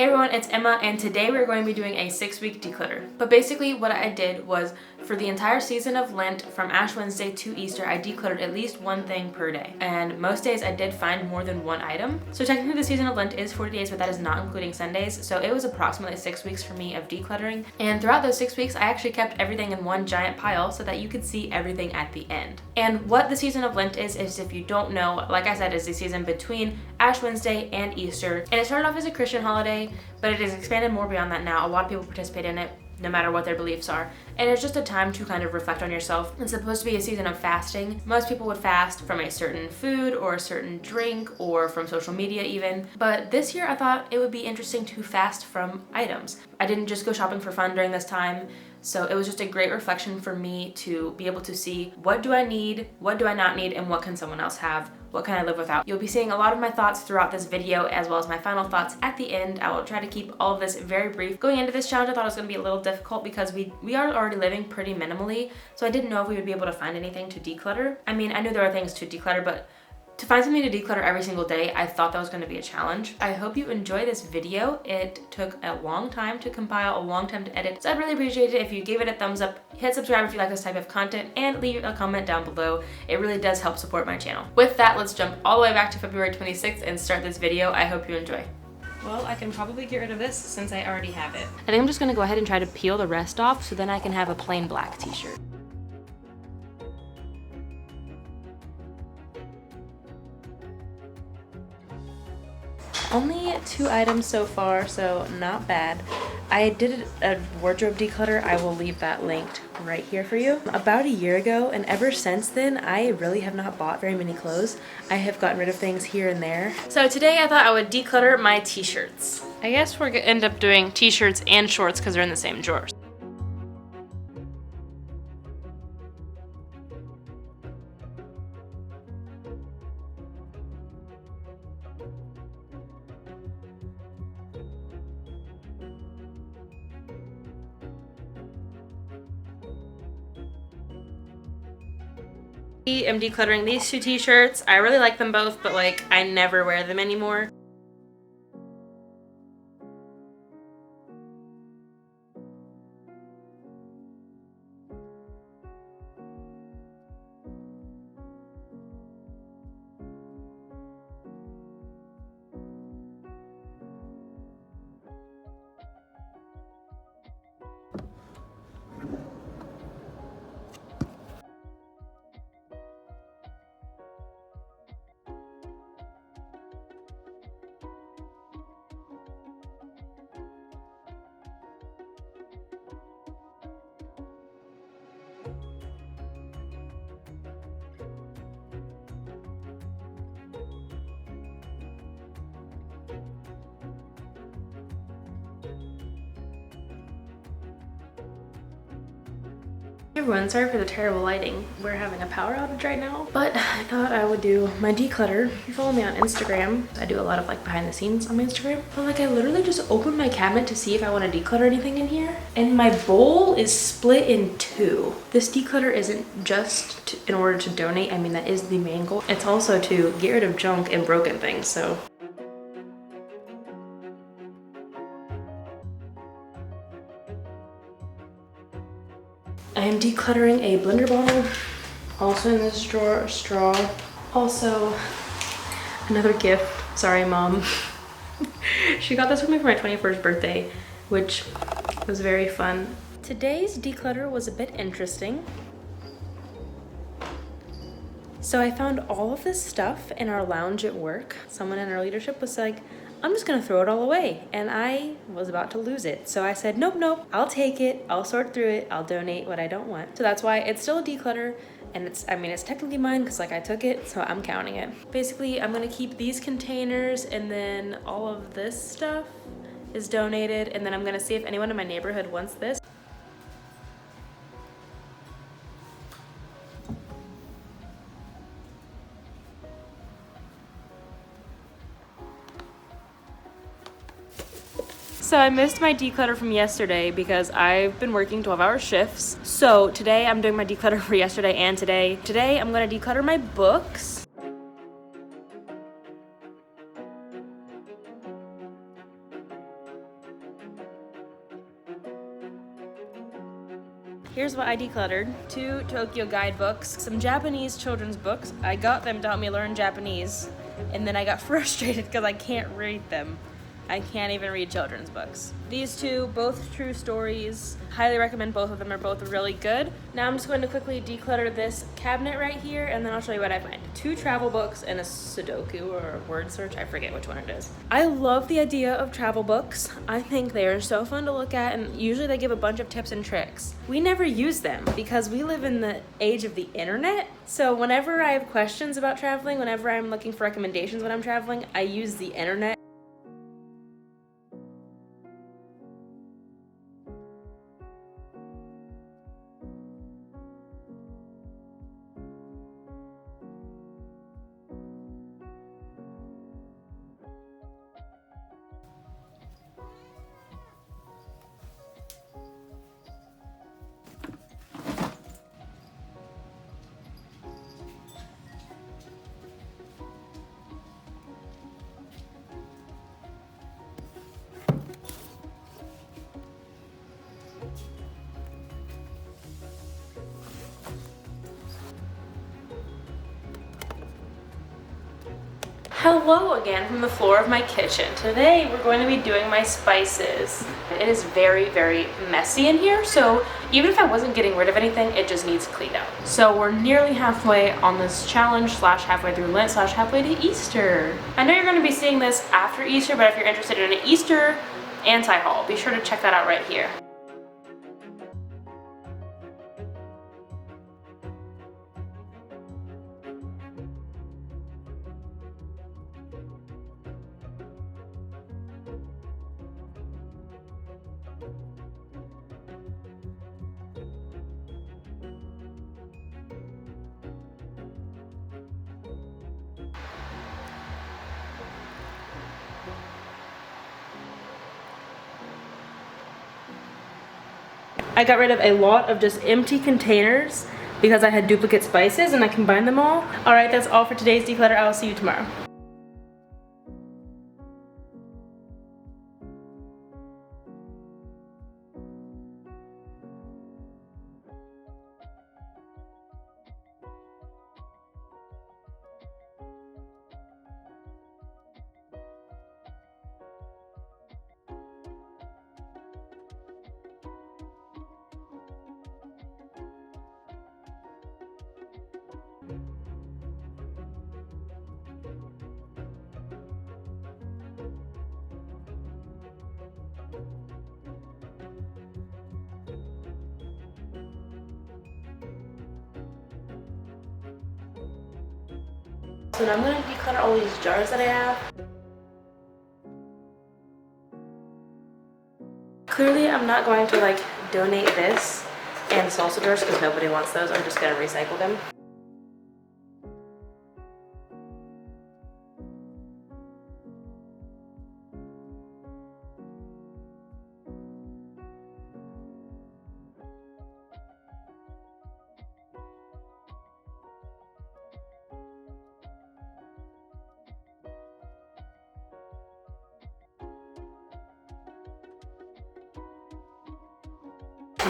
Hey everyone, it's Emma, and today we're going to be doing a 6-week declutter. But basically what I did was, for the entire season of Lent, from Ash Wednesday to Easter, I decluttered at least one thing per day. And most days I did find more than one item. So technically the season of Lent is 40 days, but that is not including Sundays. So it was approximately 6 weeks for me of decluttering. And throughout those 6 weeks, I actually kept everything in one giant pile so that you could see everything at the end. And what the season of Lent is if you don't know, like I said, is the season between Ash Wednesday and Easter. And it started off as a Christian holiday, but it has expanded more beyond that now. A lot of people participate in it, no matter what their beliefs are. And it's just a time to kind of reflect on yourself. It's supposed to be a season of fasting. Most people would fast from a certain food or a certain drink or from social media even. But this year I thought it would be interesting to fast from items. I didn't just go shopping for fun during this time. So it was just a great reflection for me to be able to see, what do I need, what do I not need, and what can someone else have? What can I live without? You'll be seeing a lot of my thoughts throughout this video, as well as my final thoughts at the end. I will try to keep all of this very brief. Going into this challenge, I thought it was going to be a little difficult because we are already living pretty minimally, so I didn't know if we would be able to find anything to declutter. I mean, I knew there were things to declutter, but to find something to declutter every single day, I thought that was going to be a challenge. I hope you enjoy this video. It took a long time to compile, a long time to edit, so I'd really appreciate it if you gave it a thumbs up, hit subscribe if you like this type of content, and leave a comment down below. It really does help support my channel. With that, let's jump all the way back to February 26th and start this video. I hope you enjoy. Well, I can probably get rid of this since I already have it. I think I'm just going to go ahead and try to peel the rest off so then I can have a plain black t-shirt. Only 2 items so far, so not bad. I did a wardrobe declutter. I will leave that linked right here for you. About a year ago, and ever since then, I really have not bought very many clothes. I have gotten rid of things here and there. So today I thought I would declutter my t-shirts. I guess we're gonna end up doing t-shirts and shorts because they're in the same drawers. I'm decluttering these 2 t-shirts. I really like them both, but like I never wear them anymore. Hey everyone, sorry for the terrible lighting. We're having a power outage right now, but I thought I would do my declutter. If you follow me on Instagram, I do a lot of like behind the scenes on my Instagram, but like I literally just opened my cabinet to see if I want to declutter anything in here, and my bowl is split in 2. This declutter isn't just in order to donate. I mean, that is the main goal. It's also to get rid of junk and broken things, so. I am decluttering a blender bottle, also in this drawer, a straw, also another gift. Sorry, Mom. She got this for me for my 21st birthday, which was very fun. Today's declutter was a bit interesting. So I found all of this stuff in our lounge at work. Someone in our leadership was like, I'm just gonna throw it all away. And I was about to lose it. So I said, nope, I'll take it. I'll sort through it. I'll donate what I don't want. So that's why it's still a declutter. And it's technically mine because like I took it, so I'm counting it. Basically, I'm gonna keep these containers, and then all of this stuff is donated. And then I'm gonna see if anyone in my neighborhood wants this. So I missed my declutter from yesterday because I've been working 12-hour shifts. So today I'm doing my declutter for yesterday and today. Today I'm gonna declutter my books. Here's what I decluttered. 2 Tokyo guidebooks, some Japanese children's books. I got them to help me learn Japanese, and then I got frustrated because I can't read them. I can't even read children's books. These 2, both true stories. Highly recommend both of them, are both really good. Now I'm just going to quickly declutter this cabinet right here, and then I'll show you what I find. 2 travel books and a Sudoku or a word search, I forget which one it is. I love the idea of travel books. I think they are so fun to look at, and usually they give a bunch of tips and tricks. We never use them because we live in the age of the internet. So whenever I have questions about traveling, whenever I'm looking for recommendations when I'm traveling, I use the internet. Hello again from the floor of my kitchen. Today we're going to be doing my spices. It is very, very messy in here, so even if I wasn't getting rid of anything, it just needs cleaned out. So we're nearly halfway on this challenge, slash halfway through Lent, slash halfway to Easter. I know you're going to be seeing this after Easter, but if you're interested in an Easter anti-haul, be sure to check that out right here. I got rid of a lot of just empty containers because I had duplicate spices and I combined them all. All right, that's all for today's declutter. I will see you tomorrow. So now I'm going to declutter all these jars that I have. Clearly I'm not going to like donate this and salsa jars because nobody wants those. I'm just going to recycle them.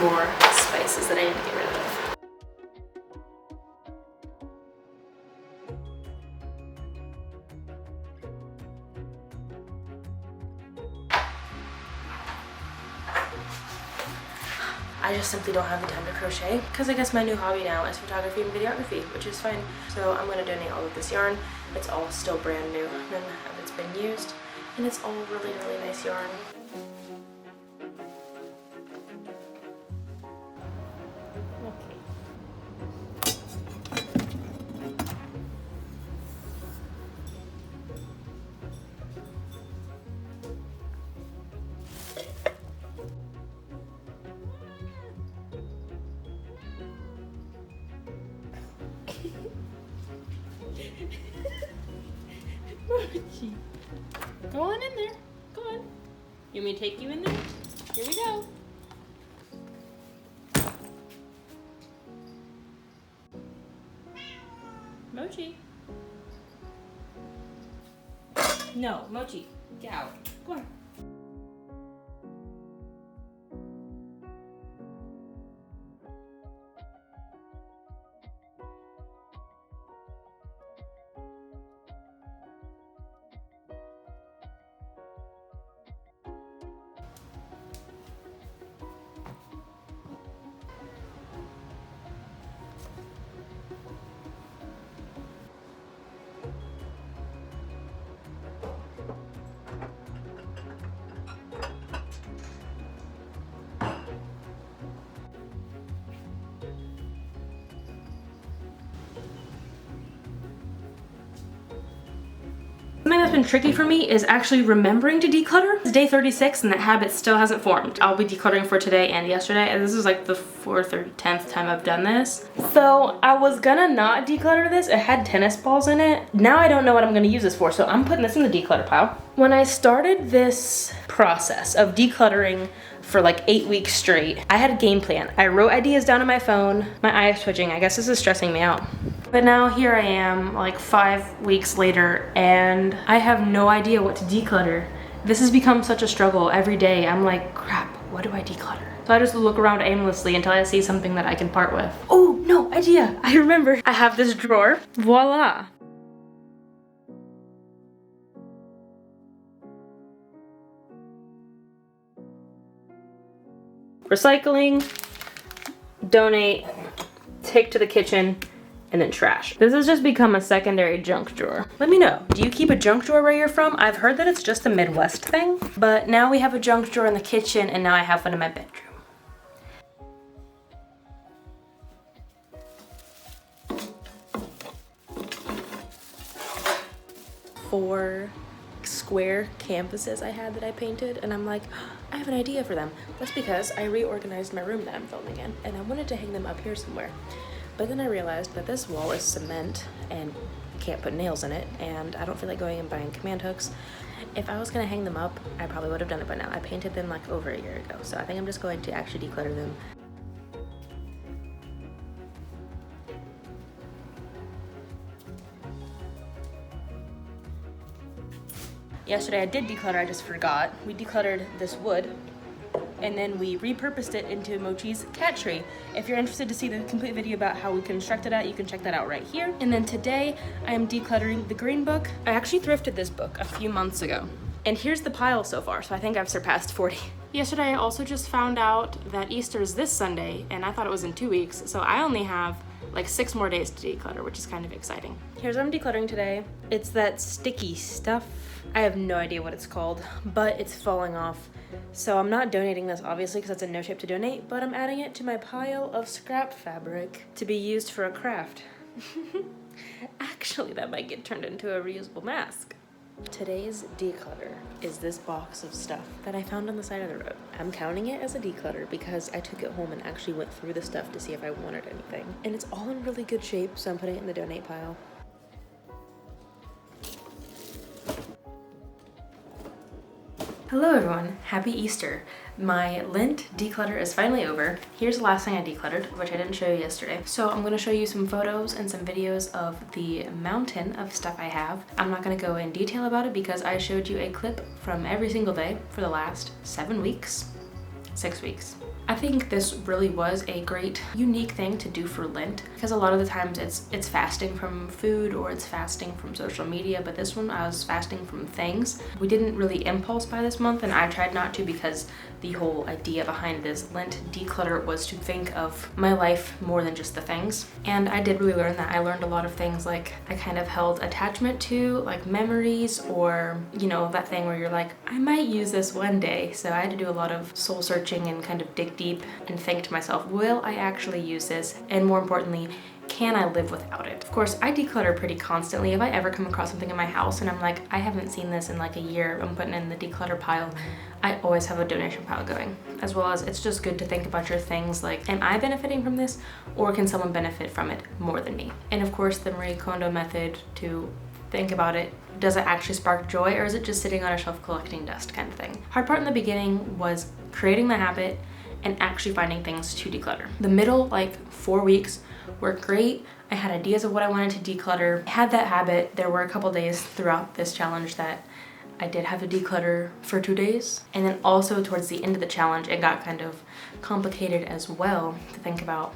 More spices that I need to get rid of. I just simply don't have the time to crochet because I guess my new hobby now is photography and videography, which is fine. So I'm going to donate all of this yarn. It's all still brand new, none of it's been used, and it's all really, really nice yarn. Go on in there. Go on. You want me to take you in there? Here we go. Mochi. No, Mochi. Get out. Go on. that's been tricky for me is actually remembering to declutter. It's day 36 and that habit still hasn't formed. I'll be decluttering for today and yesterday, and this is like the 4th or 10th time I've done this. So I was gonna not declutter this. It had tennis balls in it. Now I don't know what I'm gonna use this for, so I'm putting this in the declutter pile. When I started this process of decluttering for like 8 weeks straight, I had a game plan. I wrote ideas down on my phone. My eye is twitching. I guess this is stressing me out. But now here I am, like 5 weeks later, and I have no idea what to declutter. This has become such a struggle every day. I'm like, crap, what do I declutter? So I just look around aimlessly until I see something that I can part with. Oh, no, idea. I remember. I have this drawer. Voila. Recycling, donate, take to the kitchen, and then trash. This has just become a secondary junk drawer. Let me know, do you keep a junk drawer where you're from? I've heard that it's just a Midwest thing, but now we have a junk drawer in the kitchen and now I have one in my bedroom. Four square canvases I had that I painted, and I'm like, I have an idea for them. That's because I reorganized my room that I'm filming in, and I wanted to hang them up here somewhere. But then I realized that this wall is cement and can't put nails in it, and I don't feel like going and buying command hooks. If I was gonna hang them up, I probably would have done it by now. I painted them like over a year ago, so I think I'm just going to actually declutter them. Yesterday I did declutter, I just forgot. We decluttered this wood, and then we repurposed it into Mochi's cat tree. If you're interested to see the complete video about how we constructed it, you can check that out right here. And then today I am decluttering the green book. I actually thrifted this book a few months ago. And here's the pile so far, so I think I've surpassed 40. Yesterday I also just found out that Easter is this Sunday, and I thought it was in 2 weeks, so I only have like 6 more days to declutter, which is kind of exciting. Here's what I'm decluttering today. It's that sticky stuff. I have no idea what it's called, but it's falling off. So I'm not donating this, obviously, because it's in no shape to donate, but I'm adding it to my pile of scrap fabric to be used for a craft. Actually, that might get turned into a reusable mask. Today's declutter is this box of stuff that I found on the side of the road. I'm counting it as a declutter because I took it home and actually went through the stuff to see if I wanted anything. And it's all in really good shape, so I'm putting it in the donate pile. Hello everyone, happy Easter. My Lent declutter is finally over. Here's the last thing I decluttered, which I didn't show you yesterday. So I'm gonna show you some photos and some videos of the mountain of stuff I have. I'm not gonna go in detail about it because I showed you a clip from every single day for the last 7 weeks, 6 weeks. I think this really was a great, unique thing to do for Lent because a lot of the times it's fasting from food or it's fasting from social media, but this one I was fasting from things. We didn't really impulse buy this month, and I tried not to because the whole idea behind this Lent declutter was to think of my life more than just the things. And I did really learn that. I learned a lot of things, like I kind of held attachment to like memories, or you know, that thing where you're like, I might use this one day. So I had to do a lot of soul searching and kind of dig deep and think to myself, will I actually use this? And more importantly, can I live without it? Of course, I declutter pretty constantly. If I ever come across something in my house and I'm like, I haven't seen this in like a year, I'm putting it in the declutter pile, I always have a donation pile going. As well as it's just good to think about your things like, am I benefiting from this, or can someone benefit from it more than me? And of course, the Marie Kondo method to think about it. Does it actually spark joy, or is it just sitting on a shelf collecting dust kind of thing? Hard part in the beginning was creating the habit and actually finding things to declutter. The middle like 4 weeks were great. I had ideas of what I wanted to declutter. I had that habit. There were a couple days throughout this challenge that I did have to declutter for 2 days. And then also towards the end of the challenge, it got kind of complicated as well to think about,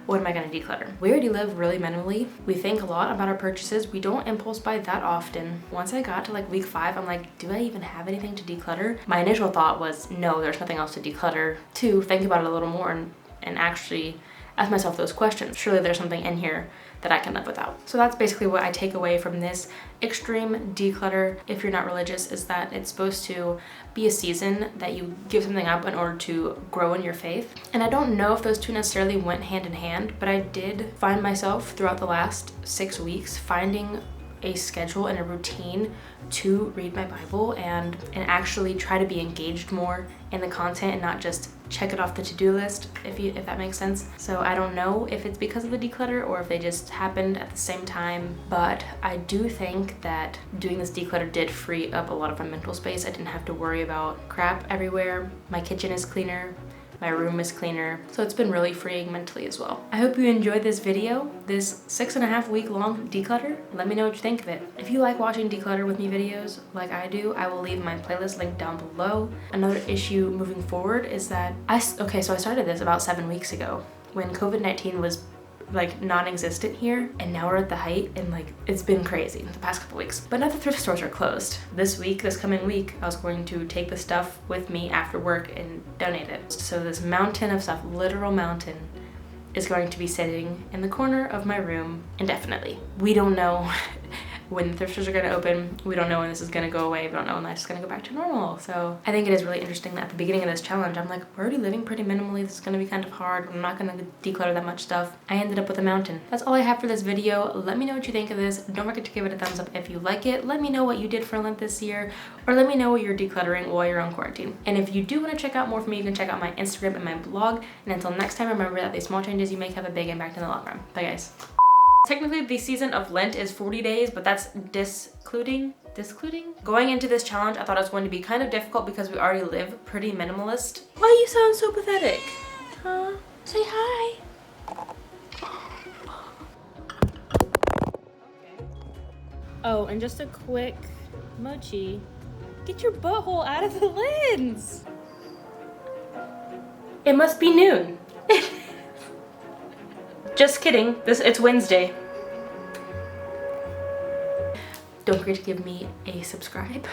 what am I gonna declutter? We already live really minimally. We think a lot about our purchases. We don't impulse buy that often. Once I got to like week 5, I'm like, do I even have anything to declutter? My initial thought was, no, there's nothing else to declutter. 2, think about it a little more and actually ask myself those questions. Surely there's something in here that I can live without. So that's basically what I take away from this extreme declutter, if you're not religious, is that it's supposed to be a season that you give something up in order to grow in your faith. And I don't know if those two necessarily went hand in hand, but I did find myself throughout the last 6 weeks finding a schedule and a routine to read my Bible and actually try to be engaged more in the content and not just check it off the to-do list, if that makes sense. So I don't know if it's because of the declutter or if they just happened at the same time, but I do think that doing this declutter did free up a lot of my mental space. I didn't have to worry about crap everywhere. My kitchen is cleaner. My room is cleaner, so it's been really freeing mentally as well. I hope you enjoyed this video, this 6.5 week long declutter. Let me know what you think of it. If you like watching declutter with me videos like I do, I will leave my playlist link down below. Another issue moving forward is that so I started this about 7 weeks ago when COVID-19 was like non-existent here, and now we're at the height, and like it's been crazy the past couple weeks. But now the thrift stores are closed. This coming week, I was going to take the stuff with me after work and donate it. So this mountain of stuff, literal mountain, is going to be sitting in the corner of my room indefinitely. We don't know when the thrift stores are gonna open. We don't know when this is gonna go away. We don't know when that's gonna go back to normal. So I think it is really interesting that at the beginning of this challenge, I'm like, we're already living pretty minimally. This is gonna be kind of hard. I'm not gonna declutter that much stuff. I ended up with a mountain. That's all I have for this video. Let me know what you think of this. Don't forget to give it a thumbs up if you like it. Let me know what you did for Lent this year, or let me know what you're decluttering while you're on quarantine. And if you do wanna check out more from me, you can check out my Instagram and my blog. And until next time, remember that the small changes you make have a big impact in the long run. Bye guys. Technically, the season of Lent is 40 days, but that's declutting? Going into this challenge, I thought it was going to be kind of difficult because we already live pretty minimalist. Why you sound so pathetic? Huh? Say hi. Oh, and just a quick Mochi, get your butthole out of the lens. It must be noon. Just kidding, it's Wednesday. Don't forget to give me a subscribe.